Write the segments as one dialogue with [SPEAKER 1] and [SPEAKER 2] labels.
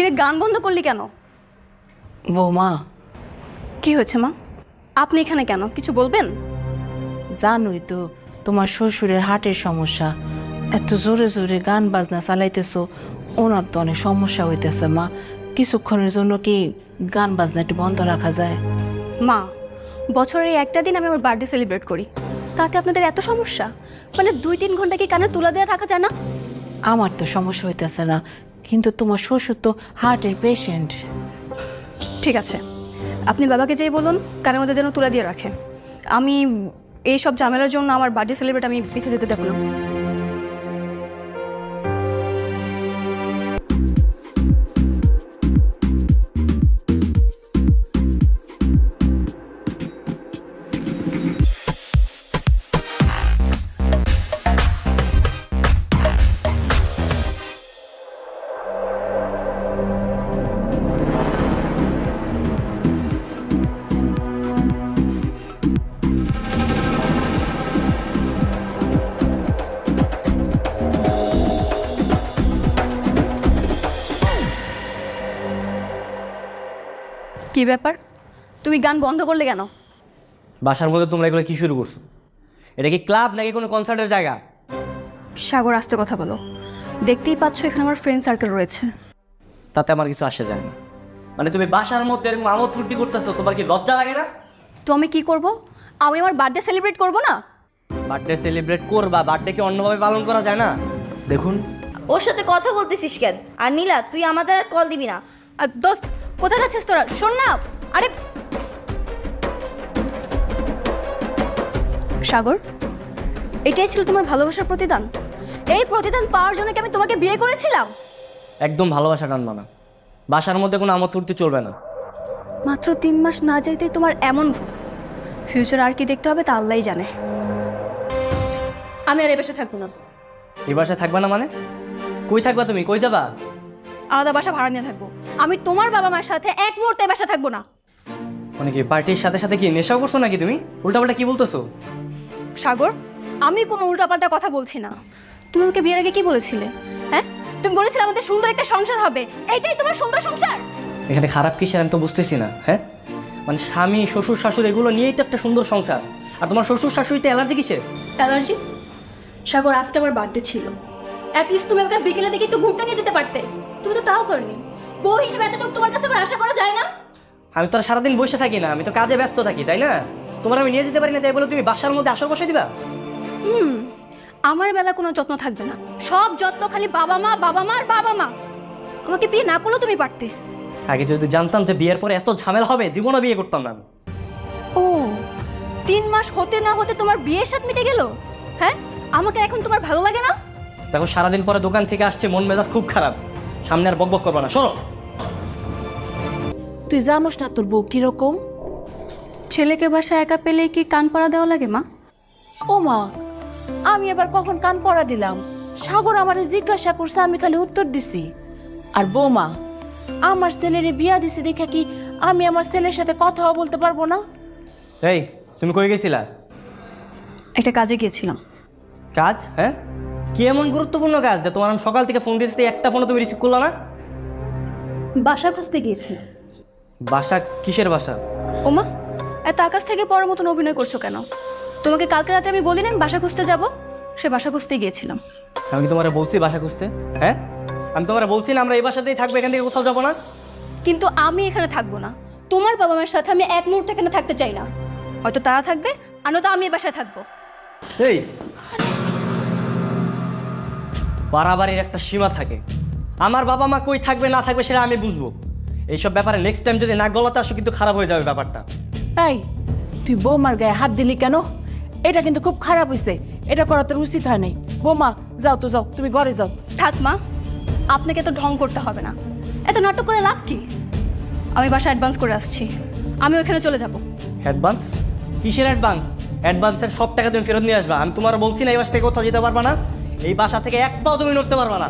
[SPEAKER 1] কিরে গান বন্ধ করলি কেন?
[SPEAKER 2] বৌমা,
[SPEAKER 1] কি হয়েছে মা? আপনি এখানে কেন, কিছু বলবেন?
[SPEAKER 2] জানোই তো তোমার শ্বশুরের হার্টের সমস্যা। এত জোরে জোরে গান বাজনা চালাইতেছো, ওনার তো অনেক সমস্যা হইতেছে মা। কিছুক্ষণের জন্য কি গান বাজনা একটু বন্ধ রাখা যায়?
[SPEAKER 1] মা, বছরের এই একটা দিন আমি আমার বার্থডে সেলিব্রেট করি, তাতে আপনাদের এত সমস্যা? মানে 2-3 ঘন্টা কি কানে তুলা দেওয়া থাকা যায় না?
[SPEAKER 2] আমার তো সমস্যা হইতেছে না, কিন্তু তোমার শ্বশুর তো হার্টের পেশেন্ট।
[SPEAKER 1] ঠিক আছে, আপনি বাবাকে যেই বলুন কানের মধ্যে যেন তুলা দিয়ে রাখে। আমি এই সব ঝামেলার জন্য আমার বার্থডে সেলিব্রেট আমি পিছিয়ে যেতে দেবো না। কি ব্যাপার, তুমি গান বন্ধ করলে কেন?
[SPEAKER 3] বাসার মধ্যে তোমরা এগুলো কি শুরু করছো? এটা কি ক্লাব নাকি কোনো কনসার্টের জায়গা?
[SPEAKER 1] সাগর, আস্তে কথা বলো। দেখতেই পাচ্ছ এখানে আমার ফ্রেন্ড সার্কেল রয়েছে।
[SPEAKER 3] তাতে আমার কিছু আসে যায় না। মানে তুমি বাসার মধ্যে এরকম আমোদ ফুর্তি করতেছো, তোমার কি লজ্জা লাগে না?
[SPEAKER 1] তো আমি কি করব? আমি আমার বার্থডে সেলিব্রেট করব না?
[SPEAKER 3] বার্থডে সেলিব্রেট করবা, বার্থডে কি অন্যভাবে পালন করা যায় না? দেখুন,
[SPEAKER 4] ওর সাথে কথা বলতেছিস কেন? আর নীলা, তুই আমাদের আর কল দিবি না।
[SPEAKER 1] আর দোস্ত, কোথায় যাচ্ছিস তোরা? শোন না। আরে সাগর, এটাই ছিল তোমার ভালোবাসার প্রতিদান? এই প্রতিদান পাওয়ার জন্য কি আমি তোমাকে বিয়ে করেছিলাম?
[SPEAKER 3] একদম ভালোবাসা টানবা না। বাসার মধ্যে কোনো আমোদ ফুর্তি চলবে না।
[SPEAKER 1] মাত্র 3 মাস না যাইতেই তোমার এমন ফিউচার, আর কি দেখতে হবে তা আল্লাহই জানে। আমি আর এ বাসায় থাকবো না।
[SPEAKER 3] এই বাসায় থাকবা না মানে? কই থাকবা তুমি? কই যাবা?
[SPEAKER 1] আলাদা বাসা ভাড়া নিয়ে থাকবো। আমি তোমার বাবা মায়ের সাথে এক মুহূর্তে বাসা থাকবো না।
[SPEAKER 3] মানে কি পার্টির সাথে সাথে কি নেশাও করছো নাকি তুমি? উল্টাপাল্টা কি বলতেছো?
[SPEAKER 1] সাগর, আমি কোনো উল্টাপাল্টা কথা বলছি না। তুমি ওকে বিয়ের আগে কি বলেছিলে? হ্যাঁ, তুমি বলেছিলে আমাদের সুন্দর একটা সংসার হবে। এইটাই তোমার সুন্দর সংসার?
[SPEAKER 3] এখানে খারাপ কিসের আমি তো বুঝতেছি না। হ্যাঁ, মানে স্বামী শ্বশুর শাশুড়ি এগুলো নিয়েই তো একটা সুন্দর সংসার। আর তোমার শ্বশুর শাশুড়িতে অ্যালার্জি কিসের?
[SPEAKER 1] অ্যালার্জি? সাগর, আজকে আমার বার্থডে ছিল। অ্যাটলিস্ট তুমি আমাকে বিকেলে দিকে একটু ঘুরতে নিয়ে যেতে পারতে। তুমি তো তাও করনি। বউ হিসেবে এতটুকু তোমার কাছে আমার আশা করা যায় না?
[SPEAKER 3] আমি তো আর সারাদিন বসে থাকি না, আমি তো কাজে ব্যস্ত থাকি, তাই না? তোমার আমি নিয়ে যেতে পারি না তাই বলে তুমি বাসার মধ্যে আসর বসে দিবা?
[SPEAKER 1] আমার বেলা কোনো যত্ন থাকবে না। সব যত্ন খালি বাবা মা, বাবা মা আর বাবা মা। আমাকে বিয়ে না করলেও তুমি পারতে।
[SPEAKER 3] আগে যদি জানতাম যে বিয়ের পরে এত ঝামেলা হবে, জীবনও বিয়ে করতাম না আমি।
[SPEAKER 1] ও, 3 মাস হতে না হতে তোমার বিয়ের সাথে মিটে গেল? হ্যাঁ, আমাকে এখন তোমার ভালো লাগে না?
[SPEAKER 3] দেখো, সারাদিন পরে দোকান থেকে আসছে, মন মেজাজ খুব খারাপ। সামনে আর বকবক করবা না, সরো।
[SPEAKER 2] তুই জানোস না তোর বউ কিরকম?
[SPEAKER 1] ছেলেকে বাসায় একা পেলেই কি কান পাড়া দেওয়া লাগে মা?
[SPEAKER 2] ও মা, আমি এবার কখন কান পড়া দিলাম? সাগর আমারে জিজ্ঞাসা করছে, আমি খালি উত্তর দিছি। আর বৌমা, আমার ছেলের বিয়া দিছি দেখে কি আমি আমার ছেলের সাথে কথাও বলতে পারবো না?
[SPEAKER 3] এই, তুমি কই গেছিলা?
[SPEAKER 1] একটা কাজে গিয়েছিলাম।
[SPEAKER 3] কাজ? হ্যাঁ, কি এমন গুরুত্বপূর্ণ কাজ যে তোমার আমি সকাল থেকে ফোন দিয়েছি, একটা ফোনও তুমি রিসিভ করলা না?
[SPEAKER 1] বাসা খুঁজতে গিয়েছিলাম।
[SPEAKER 3] বাসা? কিসের বাসা?
[SPEAKER 1] ওমা, এত আকাশ থেকে পড়ার মতন অভিনয় করছো কেন? তোমাকে কালকে রাতে আমি বলি না আমি বাসা খুঁজতে যাব? সে বাসা খুঁজতে গিয়েছিলাম।
[SPEAKER 3] আমি কি তোমার বলছি বাসা খুঁজতে? হ্যাঁ, আমি তোমার বলছি না আমরা এই বাসাতেই থাকবো, এখান থেকে কোথাও যাবো না?
[SPEAKER 1] কিন্তু আমি এখানে থাকবো না। তোমার বাবা মায়ের সাথে আমি এক মুহূর্তে এখানে থাকতে চাই না। হয়তো তারা থাকবে, আর নয়তো আমি এই বাসায় থাকবো।
[SPEAKER 3] এই, বাড়াবাড়ির একটা সীমা থাকে। আমার বাবা মা কই থাকবে না থাকবে সেটা আমি বুঝবো। এইসব ব্যাপারে নেক্সট টাইম যদি না গলাতে আসো কিন্তু খারাপ হয়ে যাবে ব্যাপারটা।
[SPEAKER 2] তাই তুই বৌমার গায়ে হাত দিলি কেন? এটা কিন্তু খুব খারাপ হয়েছে। এটা করা তোর উচিত হয় নাই। বৌমা, যাও তো যাও, তুমি ঘরে যাও।
[SPEAKER 1] থাক মা, আপনাকে এত ঢং করতে হবে না। এত নাটক করে লাভ কি? আমি বাসা অ্যাডভান্স করে আসছি, আমি ওখানে চলে যাব।
[SPEAKER 3] অ্যাডভান্স? কিসের অ্যাডভান্স? অ্যাডভান্সের সব টাকা তুমি ফেরত নিয়ে আসবা। আমি তোমার বলছি না এই বাসা থেকে কোথাও যেতে পারবা না, এই বাসা থেকে এক পাও তুমি নড়তে পারবা না।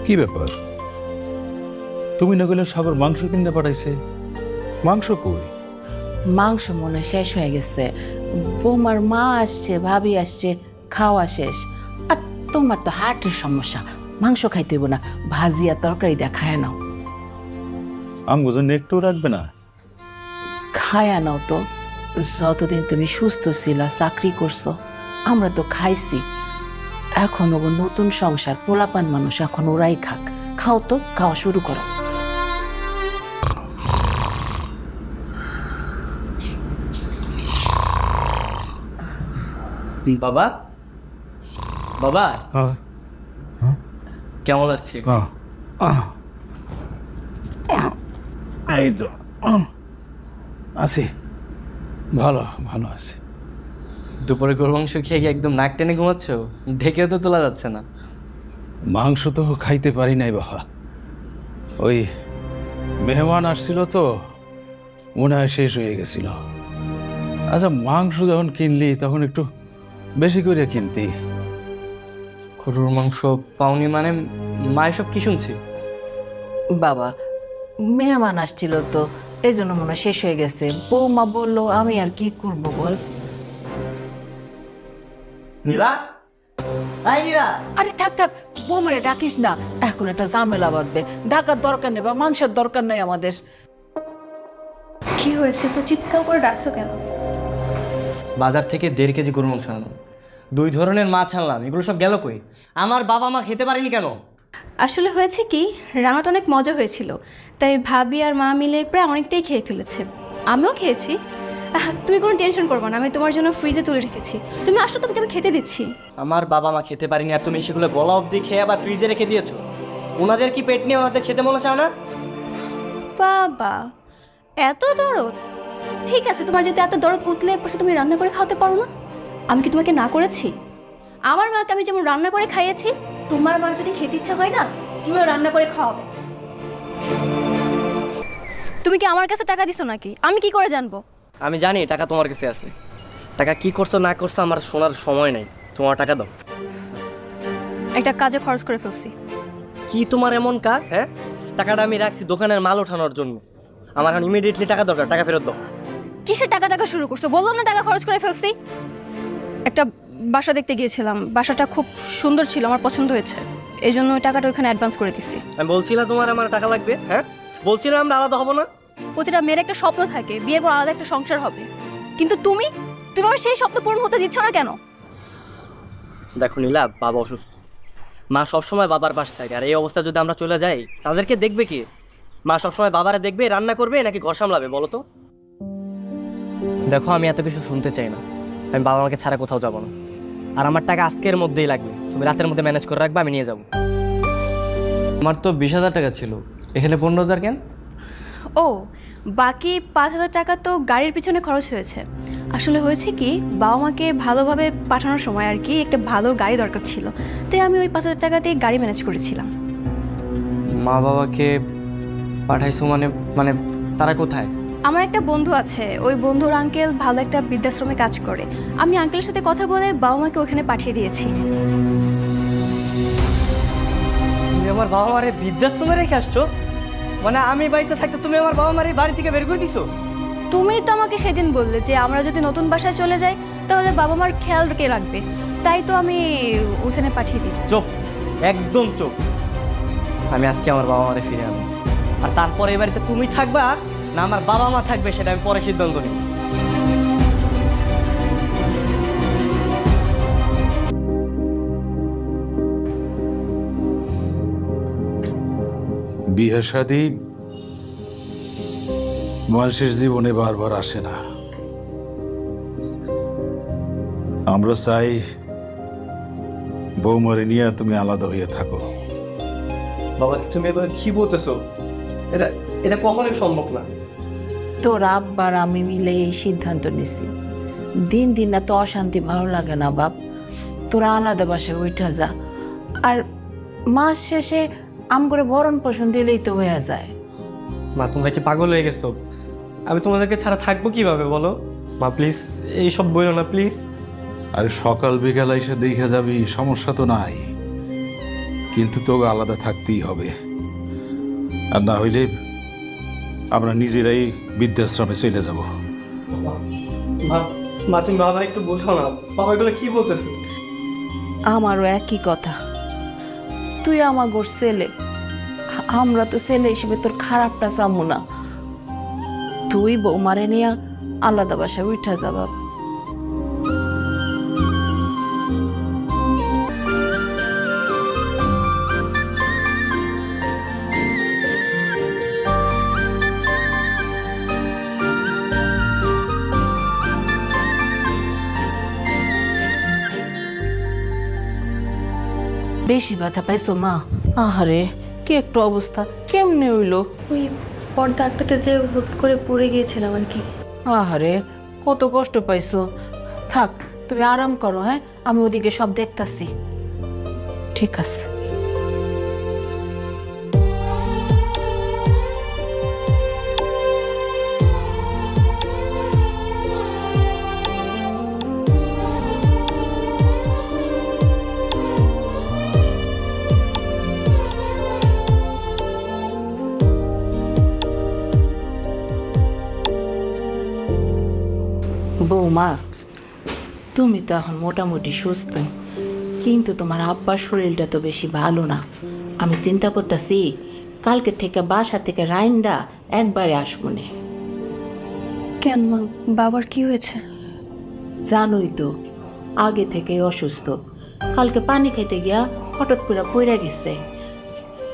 [SPEAKER 5] কি ব্যাপার? তুমি না গেলে সাগর মাংস কিনে পাঠাইছে? মাংস কই?
[SPEAKER 2] মাংস মনে হয় শেষ হয়ে গেছে। বৌমার মা আসছে, ভাবি আসছে, খাওয়া শেষ। আর তোমার তো হার্টের সমস্যা, মাংস খাইতে হইব না, ভাজি আর তরকারি দিয়ে খায় নাও।
[SPEAKER 5] আমগো জন্য একটু রাখবে না?
[SPEAKER 2] খায়া নাও তো। যতদিন তুমি সুস্থ ছিলা, চাকরি করছো, আমরা তো খাইছি। এখন ওগো নতুন সংসার, পোলাপান মানুষ, এখন ওরাই খাক। খাও তো, খাওয়া শুরু করো।
[SPEAKER 3] বাবা, বাবা
[SPEAKER 5] হ্যাঁ,
[SPEAKER 3] কেমন লাগছে?
[SPEAKER 5] এই তো আছি, ভালো ভালো আছি।
[SPEAKER 3] দুপুরে গরু মাংস খেয়ে কি একদম নাক টেনে ঘুমাচ্ছ? ঢেকেও তো তোলা যাচ্ছে না।
[SPEAKER 5] মাংস তো খাইতে পারি নাই বাবা, ওই মেহমান আসছিল তো, মনে হয় শেষ হয়ে গেছিল। আচ্ছা, মাংস যখন কিনলি তখন একটু বেশি করে কিনতি।
[SPEAKER 3] গরুর মাংস পাওনি মানে? মা এসব কি শুনছি?
[SPEAKER 2] বাবা, মেহমান আসছিল তো, এই জন্য মনে হয় শেষ হয়ে গেছে। বৌমা বললো, আমি আর কি করবো বল।
[SPEAKER 3] নীলা, এই নীলা।
[SPEAKER 2] আরে থাক থাক, বৌমারে ডাকিস না, এখন একটা ঝামেলা বাঁধবে। ডাকার দরকার নেই বা মাংসের দরকার নেই আমাদের।
[SPEAKER 1] কি হয়েছে তো চিৎকার করে ডাকছো কেন?
[SPEAKER 3] বাজার থেকে 1.5 কেজি গরুর মাংস আনলাম, 2 ধরনের মাছ আনলাম, এগুলো সব গেল কই? আমার বাবা মা খেতে পারেনি কেন?
[SPEAKER 1] আসলে হয়েছে কি, রান্নাটা অনেক মজা হয়েছিল, তাই ভাবি আর মা মিলে প্রায় অনেকটাই খেয়ে ফেলেছে। আমিও খেয়েছি। তুমি কোনো টেনশন করবে না, আমি তোমার জন্য ফ্রিজে তুলে রেখেছি। তুমি আসো, তোমাকে আমি খেতে দিচ্ছি।
[SPEAKER 3] আমার বাবা মা খেতে পারেনি আর তুমি সেগুলো গলা অবধি খেয়ে আবার ফ্রিজে রেখে দিয়েছো। ওনাদের কি পেট নিয়ে ওনাদের খেতে মনে চাও না?
[SPEAKER 1] বাবা, এত দরদ? ঠিক আছে, তোমার যেহেতু এত দরদ উঠলে পরে তুমি রান্না করে খাওয়াতে পারো না? আমি কি তোমাকে না করেছি? আমার মাকে আমি যেমন রান্না করে খাইয়েছি, তোমার মার যদি খেতে ইচ্ছা হয় না, তুমিও রান্না করে খাওয়াবে। তুমি কি আমার কাছে টাকা দিছো নাকি? আমি কি করে জানবো?
[SPEAKER 3] আমি জানি টাকা তোমার কাছে আছে। টাকা কি করছো না করছো আমার শোনার সময় নেই, তোমার টাকা দাও।
[SPEAKER 1] একটা কাজে খরচ করে ফেলছি।
[SPEAKER 3] কি তোমার এমন কাজ? হ্যাঁ, টাকাটা আমি রাখছি দোকানের মাল ওঠানোর জন্য। আমার এখন ইমিডিয়েটলি টাকা দরকার, টাকা ফেরত দাও।
[SPEAKER 1] কিসের টাকা টাকা শুরু করছো? বললাম না টাকা খরচ করে ফেলছি। একটা বাসা দেখতে গিয়েছিলাম, বাসাটা খুব সুন্দর ছিল, আমার পছন্দ হয়েছে, এই জন্য ওই টাকাটা ওখানে অ্যাডভান্স করে দিছি।
[SPEAKER 3] আমি বলছিলাম তোমার আমার টাকা লাগবে, হ্যাঁ বলছিলাম আমরা আলাদা হবো না।
[SPEAKER 1] প্রতিটা মেয়ের একটা স্বপ্ন থাকে, বিয়ের পর আলাদা একটা সংসার হবে, কিন্তু তুমি তুমি আমার সেই স্বপ্ন পূরণ হতে দিচ্ছ না কেন?
[SPEAKER 3] দেখো নীলা, বাবা অসুস্থ, মা সবসময় বাবার পাশে থাকে, আর এই অবস্থা যদি আমরা চলে যাই তাদেরকে দেখবে কি? মা সবসময় বাবারা দেখবে, রান্না করবে নাকি ঘর সামলাবে বলো তো? দেখো, আমি এত কিছু শুনতে চাই না, আমি বাবা মাকে ছাড়া কোথাও যাবো না। আর আমার টাকা আজকের মধ্যেই লাগবে, তুমি রাতের মধ্যে ম্যানেজ করে রাখবে, আমি নিয়ে যাবো। আমার তো 20,000 টাকা ছিল, এখানে 15,000 কেন?
[SPEAKER 1] ও, বাকি 5,000 টাকা তো গাড়ির পিছনে খরচ হয়েছে। আসলে হয়েছে কি, বাবা মাকে ভালোভাবে পাঠানোর সময় আর কি একটা ভালো গাড়ি দরকার ছিল, তাই আমি ওই 5,000 টাকা দিয়ে গাড়ি ম্যানেজ করেছিলাম।
[SPEAKER 3] মা বাবাকে পাঠাইছো মানে? মানে তারা কোথায়?
[SPEAKER 1] আমার একটা বন্ধু আছে, ওই বন্ধুর আঙ্কেল ভালো একটা বৃদ্ধাশ্রমে কাজ করে। আমি আঙ্কেলের সাথে কথা বলে বাবা মাকে ওখানে পাঠিয়ে দিয়েছি।
[SPEAKER 3] তুমি আমার বাবা মারে বৃদ্ধাশ্রমে রেখে আসছো? মানে আমি বাড়িতে থাকতে তুমি আমার বাবা মারে বাড়ি থেকে বের করে দিছো?
[SPEAKER 1] তুমি তো আমাকে সেদিন বললে যে আমরা যদি নতুন বাসায় চলে যাই তাহলে বাবা মার খেয়াল কে রাখবে, তাই তো আমি ওখানে পাঠিয়ে দিই।
[SPEAKER 3] চুপ, একদম চুপ। আমি আজকে আমার বাবা মারে ফিরে আনবো, আর তারপরে এই বাড়িতে তুমি থাকবা না আমার বাবা মা থাকবে সেটা আমি পরে সিদ্ধান্ত নিই।
[SPEAKER 5] বিয়ে শাদী মানুষের জীবনে বারবার আসে না। আমরা চাই বৌমারে নিয়ে তুমি আলাদা হয়ে থাকো।
[SPEAKER 3] বাবা, তুমি এবার কি বলতেছো? এটা এটা কখনোই সম্ভব না।
[SPEAKER 2] তোর আব্বার আমি মিলে এই সিদ্ধান্ত নিছি। দিন দিন না তো অশান্তি ভালো লাগে না বাপ, তোরা আলাদা বাসায় উঠা যা, আর মাস শেষে আম করে ভরণ পোষণ দিলেই তো হয়ে যায়।
[SPEAKER 3] মা, তোমরা কি পাগল হয়ে গেছো? আমি তোমাদেরকে ছাড়া থাকবো কিভাবে বলো? মা প্লিজ এইসব বলো না প্লিজ।
[SPEAKER 5] আর সকাল বিকাল এসে দেখে যাবি, সমস্যা তো নাই, কিন্তু তোকে আলাদা থাকতেই হবে। আর না হইলে আমরা নিজেরাই বৃদ্ধাশ্রমে চলে যাব।
[SPEAKER 3] মা মা তুমি বাবা একটু বোঝাও না, বাবা এগুলো কি বলতেছে?
[SPEAKER 2] আমারও একই কথা, তুই আমার গোর ছেলে, আমরা তো ছেলে হিসেবে তোর খারাপটা চামু না। তুই বৌমারে নিয়ে আলাদা বাসায় উঠা যাবা। বেশি ব্যথা পাইছো মা? আহারে কি একটু অবস্থা, কেমনে হইলো?
[SPEAKER 1] ওই পর্দা আটটাতে যে হুট করে পড়ে গিয়েছিলাম আর কি।
[SPEAKER 2] আহারে কত কষ্ট পাইছো। থাক তুমি আরাম করো, হ্যাঁ আমি ওদিকে সব দেখতাছি। ঠিক আছে। বৌমা, তুমি তো এখন মোটামুটি সুস্থ, কিন্তু তোমার আব্বার শরীরটা তো বেশি ভালো না। আমি চিন্তা করতেছি কালকে থেকে বাসা থেকে রাইন্দা একবারে আসবনে।
[SPEAKER 1] কেন মা, বাবার কি হয়েছে?
[SPEAKER 2] জানোই তো আগে থেকে অসুস্থ। কালকে পানি খাইতে গিয়া হঠাৎ করে পড়ে গেছে।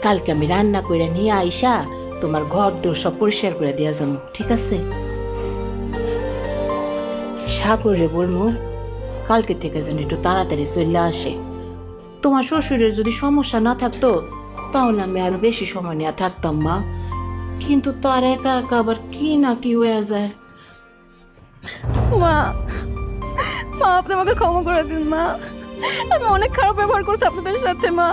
[SPEAKER 2] কালকে আমি রান্না করে নিয়ে আইসা তোমার ঘর দোর সব পরিষ্কার করে দিয়া যাবো, ঠিক আছে? সাগরে বলবো কালকে থেকে যেন একটু তাড়াতাড়ি চলে আসে। তোমার শ্বশুরের যদি সমস্যা না থাকতো তাহলে আমি আরো বেশি সময় নিয়ে থাকতাম মা, কিন্তু তার একা একা আবার কি না কি হয়ে যায়।
[SPEAKER 1] মা, মা আপনি আমাকে ক্ষমা করে দিন মা, আমি অনেক খারাপ ব্যবহার করছি আপনাদের সাথে মা।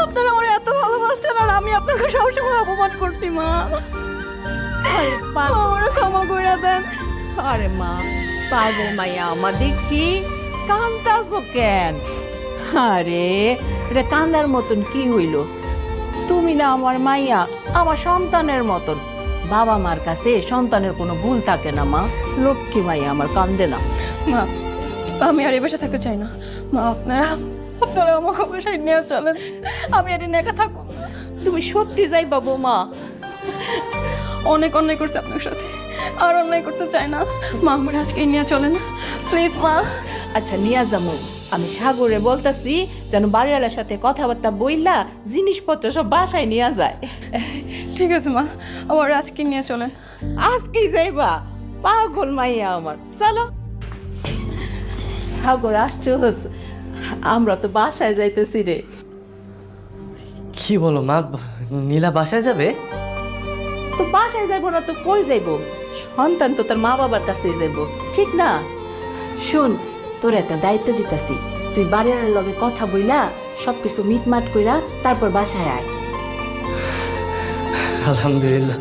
[SPEAKER 1] আপনারা আমার এত ভালোবাসছেন আর আমি আপনাকে সবসময় অপমান করছি মা। আমার ক্ষমা করে দেন।
[SPEAKER 2] আরে মা, পাগল মাইয়া আমার দেখছি কান্দাছো কেন? আরে এটা কান্দার মতন কি হইল? তুমি না আমার মাইয়া, আমার সন্তানের মতন। বাবা মার কাছে সন্তানের কোনো ভুল থাকে না মা। লক্ষ্মী মাইয়া আমার, কান্দে না।
[SPEAKER 1] মা আমি আর এই বাসায় থাকতে চাই না মা, আপনারা আমাকে বাসায় নিয়ে চলেন, আমি আর একা থাকবো না।
[SPEAKER 2] তুমি সত্যি যাইবা বৌমা?
[SPEAKER 1] অনেক অন্যায় করছে আপনার সাথে, আর অন্যায় করতে চাই না মা, আমার আজকে নিয়ে চলেন প্লিজ মা।
[SPEAKER 2] আচ্ছা নিয়ে যাবো, আমি সাগরে বলতাছি যেন বাড়িওয়ালার সাথে কথাবার্তা বইলা জিনিসপত্র সব বাসায় নিয়ে যায়।
[SPEAKER 1] ঠিক আছে মা, আমার আজকে নিয়ে চলেন।
[SPEAKER 2] আজকেই যাইবা? পাগল মাইয়া আমার, চলো। সাগর আসছো, আমরা তো বাসায় যাইতেছি রে।
[SPEAKER 3] কি বলো মা, নীলা বাসায় যাবে?
[SPEAKER 2] তো বাসায় যাইবো না তো কই যাইবো? সন্তান তো তার মা বাবার কাছে যাইবো, ঠিক না? শোন, তোর একটা দায়িত্ব দিতেছি, তুই বাড়ির লগে কথা বইলা সবকিছু মিটমাট কইরা তারপর বাসায় আয়।
[SPEAKER 3] আলহামদুলিল্লাহ,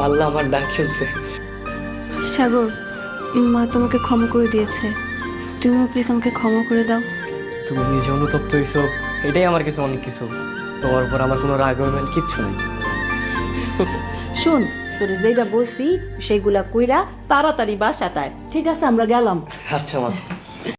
[SPEAKER 3] আল্লাহ আমার ডাক শুনছে।
[SPEAKER 1] সাগর, মা তোমাকে ক্ষমা করে দিয়েছে, তুমিও প্লিজ আমাকে ক্ষমা করে দাও।
[SPEAKER 3] তুমি নিজে অনুতপ্ত হইছো, এটাই আমার কাছে অনেক কিছু। তোমার উপর আমার কোনো রাগ অভিমান কিচ্ছু নেই।
[SPEAKER 2] শোন, তোর যেটা বলছি সেগুলা কইরা তাড়াতাড়ি বাসায় আয়, ঠিক আছে? আমরা গেলাম।
[SPEAKER 3] আচ্ছা মা।